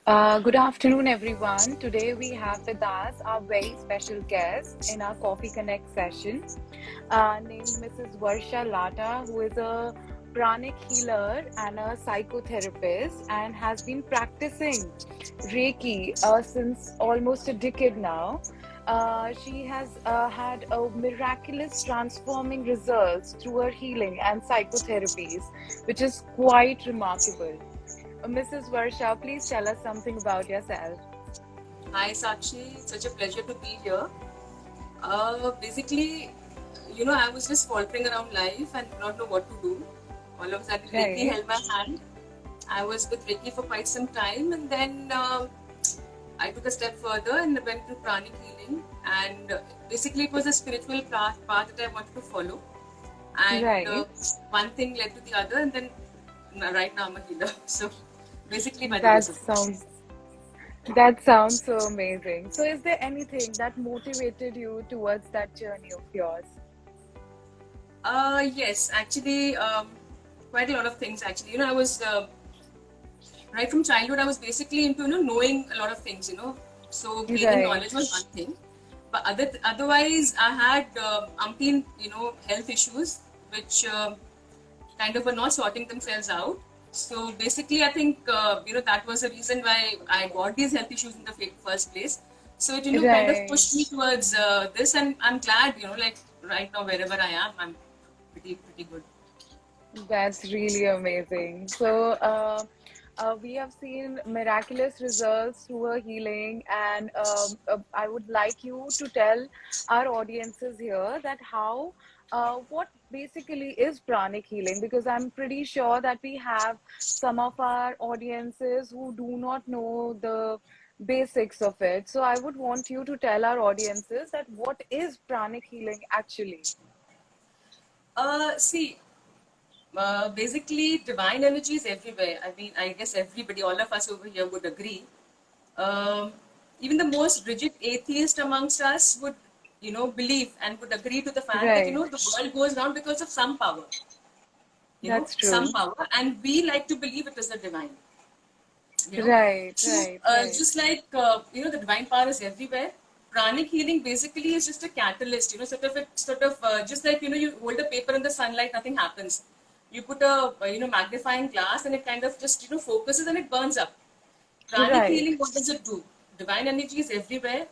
Good afternoon, everyone. Today we have with us our very special guest in our Coffee Connect session, named Mrs. Varsha Lata, who is a pranic healer and a psychotherapist and has been practicing Reiki since almost a decade now. She has had a miraculous transforming results through her healing and psychotherapies, which is quite remarkable. Mrs. Varsha, please tell us something about yourself. Hi Sakshi, it's such a pleasure to be here. Basically, I was just faltering around life and did not know what to do. All of a sudden, Reiki Right, held my hand. I was with Reiki for quite some time, and then I took a step further and went to Pranic Healing. And basically, it was a spiritual path that I wanted to follow. And right. one thing led to the other, and then right now I'm a healer. So, basically, by the grace That of God. sounds that sounds so amazing. So, is there anything that motivated you towards that journey of yours? Yes, actually, quite a lot of things. Actually, I was right from childhood. I was basically into knowing a lot of things. So gaining Right, knowledge was one thing, but otherwise, I had umpteen health issues which kind of were not sorting themselves out. So basically, I think that was the reason why I got these health issues in the first place. So it kind of right. pushed me towards this, and I'm glad like right now wherever I am, I'm pretty good. That's really amazing. So, we have seen miraculous results through her healing, and I would like you to tell our audiences here that what basically is pranic healing, because I'm pretty sure that we have some of our audiences who do not know the basics of it. So, I would want you to tell our audiences that what is pranic healing actually? See, basically, divine energy is everywhere. I mean, I guess everybody, all of us over here would agree. Um, Even the most rigid atheist amongst us would, believe and would agree to the fact that, Right. the world goes round because of some power, That's some true. power, and we like to believe it is the divine, you know. Right, So, right, right. just like, the divine power is everywhere, pranic healing basically is just a catalyst, just like, you hold a paper in the sunlight, nothing happens. You put a, magnifying glass and it kind of just, focuses and it burns up. Pranic Right, healing, what does it do? Divine energy is everywhere.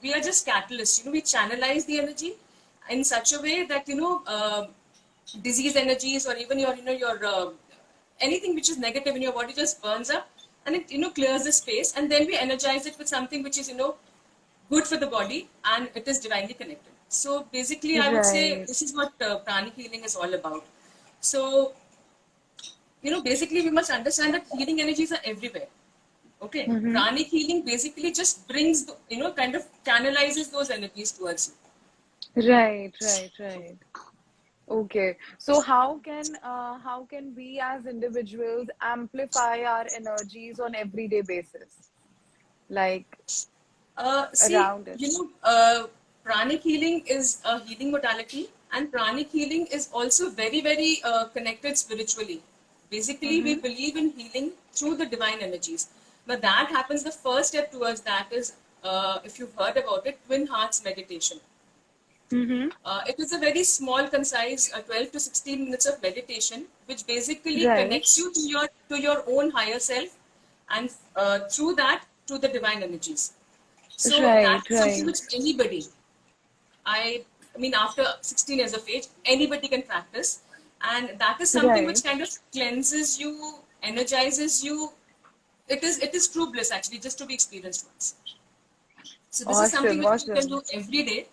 We are just catalysts. We channelize the energy in such a way that disease energies or even your anything which is negative in your body just burns up and it clears the space, and then we energize it with something which is good for the body and it is divinely connected. So basically, I would say right. this is what pranic healing is all about. So basically, we must understand that healing energies are everywhere. Okay, Mm-hmm. pranic healing basically just brings, kind of channelizes those energies towards you. Right, right, right. Okay. So how can we as individuals amplify our energies on everyday basis? Like See, around it. pranic healing is a healing modality, and pranic healing is also very, very connected spiritually. Basically, we Mm-hmm. believe in healing through the divine energies. Now, that happens, the first step towards that is, if you've heard about it, twin hearts meditation. Mm-hmm. It is a very small, concise 12 to 16 minutes of meditation, which basically Right, connects you to your own higher self, and through that to the divine energies. So that right, is something right, which anybody, I mean, after 16 years of age, anybody can practice, and that is something which right. kind of cleanses you, energizes you. It is true bliss actually, just to be experienced once. So this is something Awesome, which you can awesome. do every day,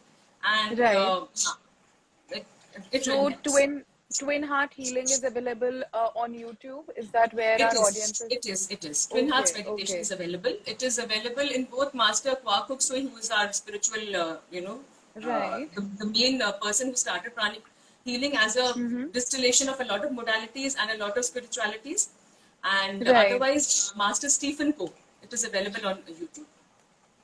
and Right. it, it really So helps. twin heart healing is available on YouTube. Is that where It our is. audiences? It is. It is. Twin Hearts Okay, meditation okay. is available. It is available in both Master Kwakuk Soi, who is our spiritual, Right. the main person who started pranic healing as a Mm-hmm. distillation of a lot of modalities and a lot of spiritualities. And Right. otherwise, Master Stephen Co. It is available on YouTube.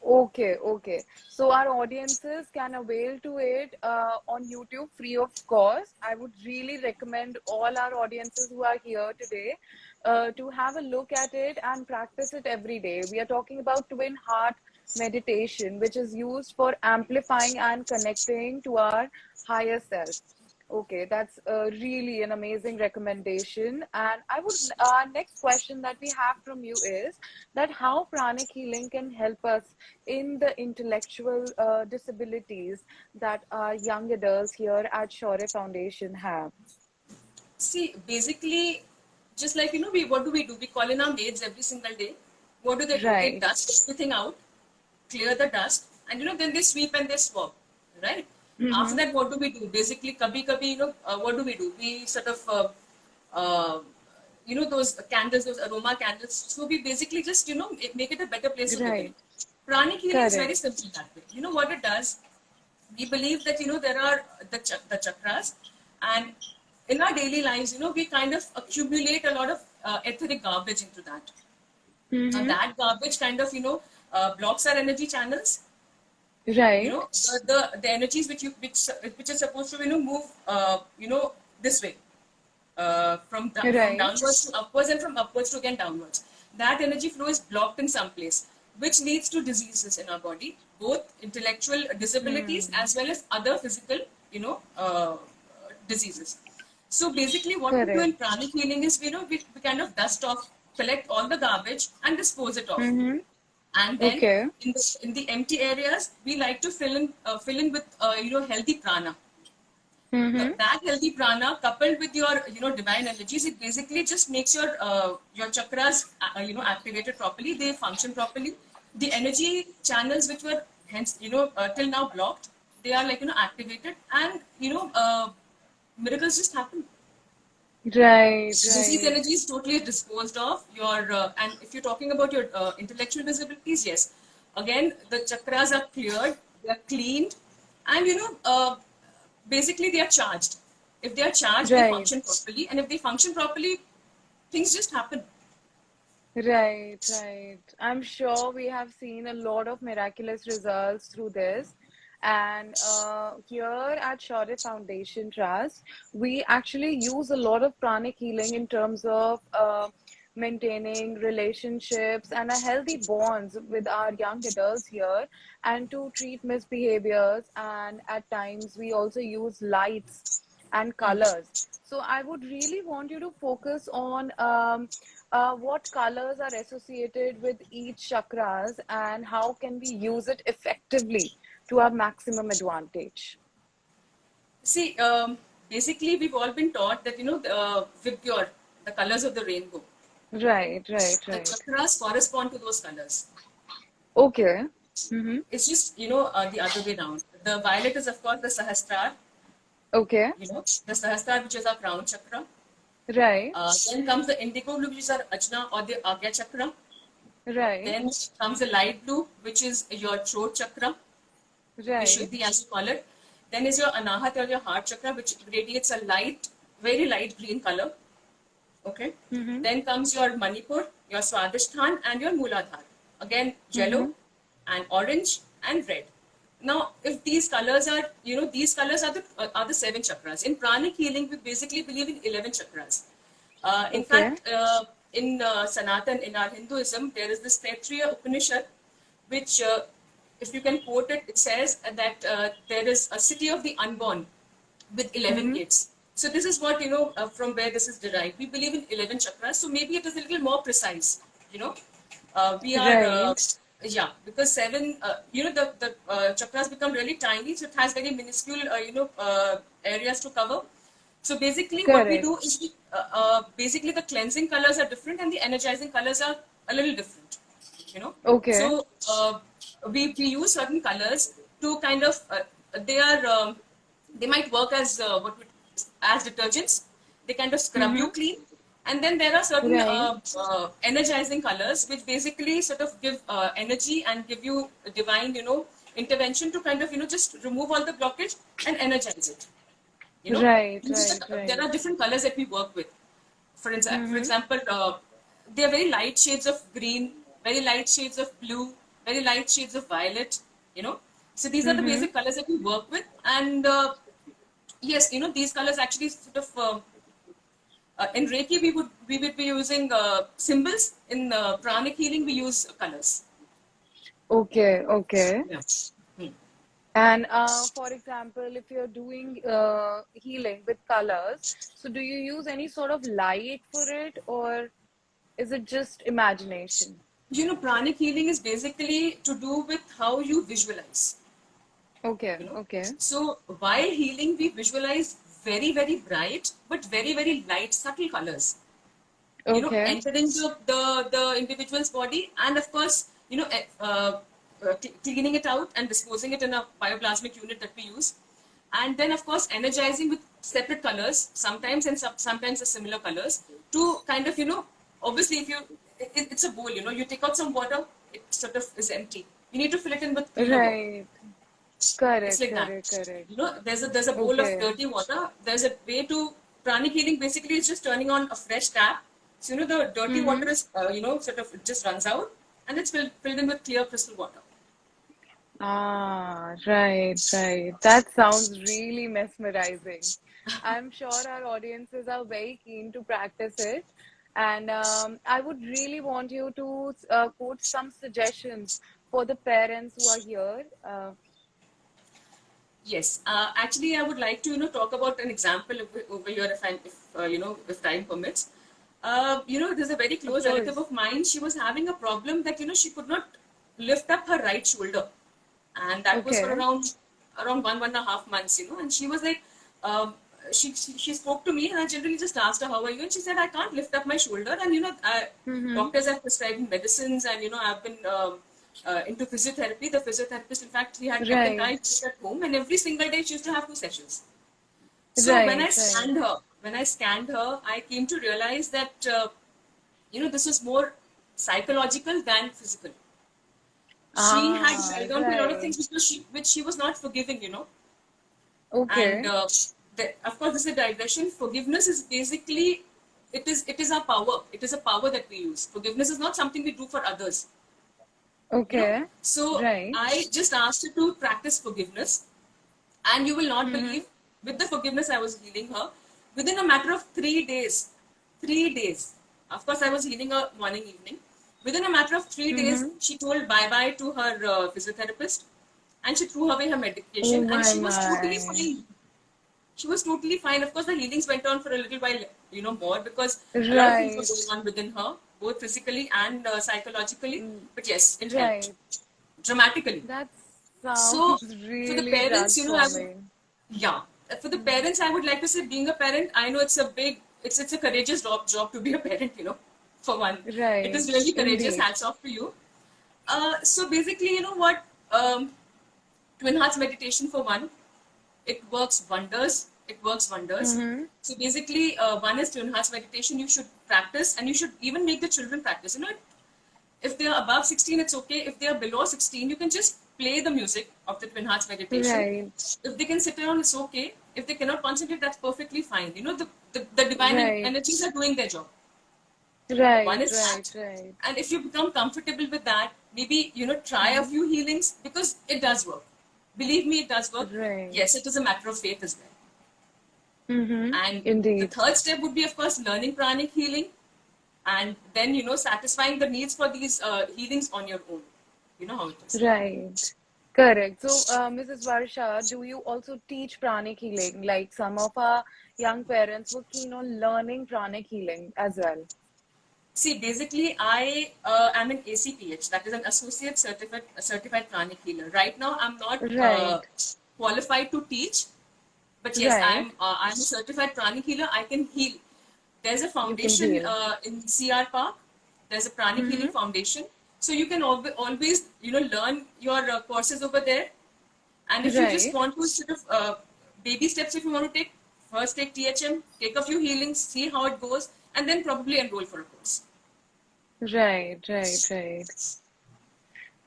Okay, okay. So our audiences can avail to it on YouTube free of cost. I would really recommend all our audiences who are here today to have a look at it and practice it every day. We are talking about twin heart meditation, which is used for amplifying and connecting to our higher self. Okay, that's really an amazing recommendation. And I would, next question that we have from you is that how pranic healing can help us in the intellectual disabilities that our young adults here at Shore Foundation have. See, basically, just like, we what do? We call in our maids every single day. What do? They Right. dust everything out, clear the dust, and then they sweep and they swab, right? After Mm-hmm. that, what do we do? Basically, kabhi, what do? We sort of, uh, those candles, those aroma candles. So we basically just, make it a better place to live in. Right. Pranic healing is very Correct. simple that way. You know what it does? We believe that there are the chakras, and in our daily lives, we kind of accumulate a lot of etheric garbage into that. Now Mm-hmm. that garbage kind of blocks our energy channels. Right. The energies which is supposed to move this way, from Right. downwards to upwards and from upwards to again downwards. That energy flow is blocked in some place, which leads to diseases in our body, both intellectual disabilities Hmm. as well as other physical, diseases. So basically, what we do in Correct. pranic healing is, we kind of dust off, collect all the garbage and dispose it off. Mm-hmm. And then Okay. in the empty areas, we like to fill in with healthy prana. Now, Mm-hmm. that healthy prana coupled with your divine energies, it basically just makes your chakras activated properly. They function properly. The energy channels which were hence till now blocked, they are like activated, and miracles just happen. Right. Disease Right. energy is totally disposed of. And if you're talking about your intellectual disabilities, yes, again the chakras are cleared, they are cleaned, and basically they are charged. If they are charged, they Right. function properly, and if they function properly, things just happen. Right, right. I'm sure we have seen a lot of miraculous results through this. And here at Shaurya Foundation Trust, we actually use a lot of pranic healing in terms of maintaining relationships and a healthy bonds with our young adults here, and to treat misbehaviors. And at times, we also use lights and colors. So I would really want you to focus on what colors are associated with each chakras and how can we use it effectively to our maximum advantage. See, basically, we've all been taught that the colors of the rainbow, Right, right, the right. chakras correspond to those colors. Okay. Mm-hmm. It's just the other way around. The violet is of course the Sahasrar, Okay. the Sahasrar, which is our crown chakra. Right, Then comes the indigo blue, which is our Ajna or the Agya chakra. right, Then comes the light blue, which is your throat chakra, right. Vishuddhi as you call it. Then is your Anahat or your heart chakra, which radiates a light, very light green color. Okay. Mm-hmm. Then comes your Manipur, your Swadhisthana, and your Muladhara. Again, Mm-hmm. yellow and orange and red. Now, if these colors are, these colors are the seven chakras. In pranic healing, we basically believe in 11 chakras. In Okay. fact, in Sanatan, in our Hinduism, there is this Taittiriya Upanishad, which, if you can quote it, it says that there is a city of the unborn with 11 Mm-hmm. gates. So this is what, from where this is derived. We believe in 11 chakras, so maybe it is a little more precise, you know. We are, Right. yeah, because seven, the chakras become really tiny, so it has very minuscule, areas to cover. So basically, what we do Correct. is basically the cleansing colors are different and the energizing colors are a little different, you know. Okay. So we use certain colors to kind of they might work as as detergents. They kind of scrub you Mm-hmm. clean, and then there are certain Right. energizing colors which basically sort of give energy and give you divine, intervention to kind of just remove all the blockage and energize it. You know, Right, These right, there are right. different colors that we work with. For Mm-hmm. example, they are very light shades of green, very light shades of blue. very light shades of violet, you know. So these are the Mm-hmm. basic colors that we work with. And yes, you know, these colors actually sort of, in Reiki, we would be using symbols. In pranic healing, we use colors. Okay, okay. Yeah. Hmm. And for example, if you're doing healing with colors, so do you use any sort of light for it, or is it just imagination? You know, pranic healing is basically to do with how you visualize, Okay, you know. okay, So while healing, we visualize very, very bright, but very, very light, subtle colors, you know, okay. enter into the individual's body, and of course, you know, cleaning it out and disposing it in a bioplasmic unit that we use, and then of course energizing with separate colors, sometimes, and sometimes the similar colors, to kind of, you know, obviously if you, it's a bowl, you know, you take out some water, it sort of is empty, you need to fill it in with cleaner water. Right. It's Correct, like that. correct, correct. You know, there's a bowl of Okay. dirty water. There's a way to, pranic healing basically is just turning on a fresh tap. So you know the dirty Mm-hmm. water is you know, sort of, it just runs out, and it's filled in with clear crystal water. Ah, right, right. That sounds really mesmerizing. I'm sure our audiences are very keen to practice it. And I would really want you to quote some suggestions for the parents who are here. Yes, actually, I would like to, you know, talk about an example over here, if you know, if time permits. You know, there's a very Of close relative course. of mine. She was having a problem that, you know, she could not lift up her right shoulder, and that was for Okay. around 1.5 months, you know. And she was like, um, she spoke to me, and I generally just asked her, "How are you?" And she said, "I can't lift up my shoulder." And you know, Mm-hmm. doctors have prescribed medicines, and you know, I've been into physiotherapy. The physiotherapist, in fact, he had kept a guy Right, at home, and every single day she used to have 2 sessions. So right, right. when I scanned her, I came to realize that you know, this was more psychological than physical. She had Ah, held on to a lot of right. things which she was not forgiving, you know. And Okay, of course, this is a digression. Forgiveness is basically, it is our power. It is a power that we use. Forgiveness is not something we do for others, you know. okay. So Right. I just asked her to practice forgiveness, and you will not Mm-hmm. believe, with the forgiveness I was healing her within a matter of 3 days. 3 days. Of course, I was healing her morning, evening. Within a matter of 3 days, Mm-hmm. she told bye bye to her physiotherapist, and she threw away her Oh medication, and my she was totally my. fine. She was totally fine. Of course, the healings went on for a little while, you know, more, because a lot of things were Right. going on within her, both physically and psychologically. Mm, But yes, it helped right. dramatically. That So sounds for the really parents, you know, I would, transforming. yeah, for the Mm. parents, I would like to say, being a parent, I know it's a big, it's a courageous job to be a parent, you know, for one. It is Right. really courageous. Indeed. Hats off to you. So basically, you know what? Twin Hearts meditation, for one, it works wonders. It works wonders. Mm-hmm. So basically, one is Twin Hearts meditation. You should practice, and you should even make the children practice. You know, if they are above 16, it's okay. If they are below 16, you can just play the music of the Twin Hearts meditation. Right. If they can sit around, it's okay. If they cannot concentrate, that's perfectly fine. You know, the divine Right. energies are doing their job. One Right. is Right. that. Right. And if you become comfortable with that, maybe, you know, try a Mm-hmm. few healings, because it does work. Believe me, it does work. Right. Yes, it is a matter of faith as well. Mm-hmm. And the Indeed. third step would be, of course, learning pranic healing, and then, you know, satisfying the needs for these healings on your own. You know how it is. Right. Correct. So, Mrs. Varsha, do you also teach pranic healing? Like some of our young parents were keen on learning pranic healing as well. See, basically, I am an ACPH, that is an Associate Certified Pranic Healer. Right now, I'm not Right. qualified to teach, but yes, Right. I'm a certified Pranic Healer. I can heal. There's a You can foundation heal. in CR Park. There's a Pranic Healing Mm-hmm. Foundation, so you can always, you know, learn your courses over there. And if you just Right. want to sort of baby steps, if you want to take, first take THM, take a few healings, see how it goes, and then probably enroll for a course. Right. Right. Right.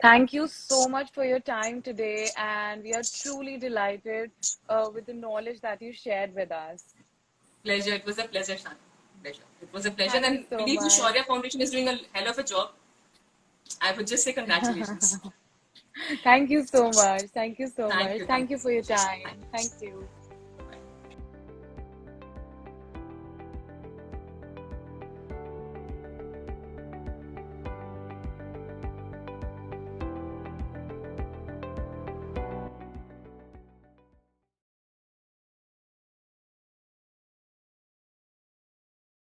Thank you so much for your time today, and we are truly delighted with the knowledge that you shared with us. Pleasure. It was a pleasure, Shan. Pleasure. It was a pleasure. Thank you And so believe me, much. Shaurya Foundation is doing a hell of a job. I would just say congratulations. Thank you so much. Thank you so Thank much. you. Thank Thank you you for so your much. Thank time. you. Thank you.